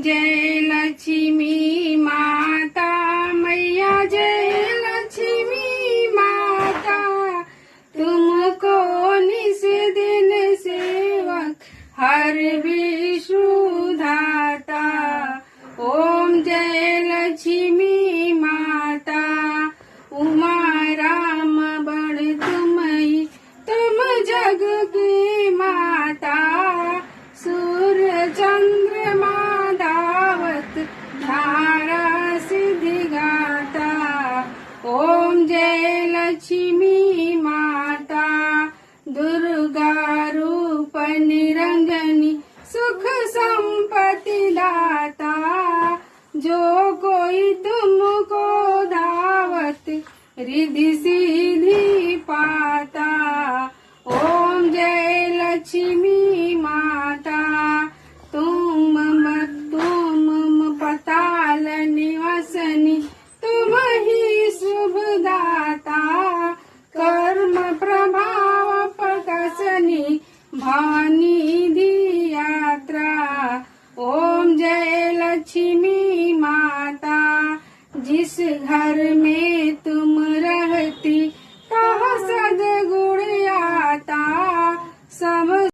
जय लक्ष्मी माता मैया जय लक्ष्मी माता, तुमको निस दिन सेवक हर विष्णु धाता। ओम जय लक्ष्मी माता, उमा राम बड़ तुम्ही, तुम जग की माता। सूर्य चंद्रमा धावत धारा सिद्धि गाता। ओम जय लक्ष्मी माता, दुर्गा रूप निरंजनी सुख संपत्ति दाता। जो कोई तुमको धावत रिद्धि सिद्धि पाता। ओम जय लक्ष्मी माता, तुम पताल निवासनी, तुम ही शुभ दाता। कर्म प्रभाव प्रकाशनी, भवानिधि यात्रा। ओम जय लक्ष्मी माता, जिस घर में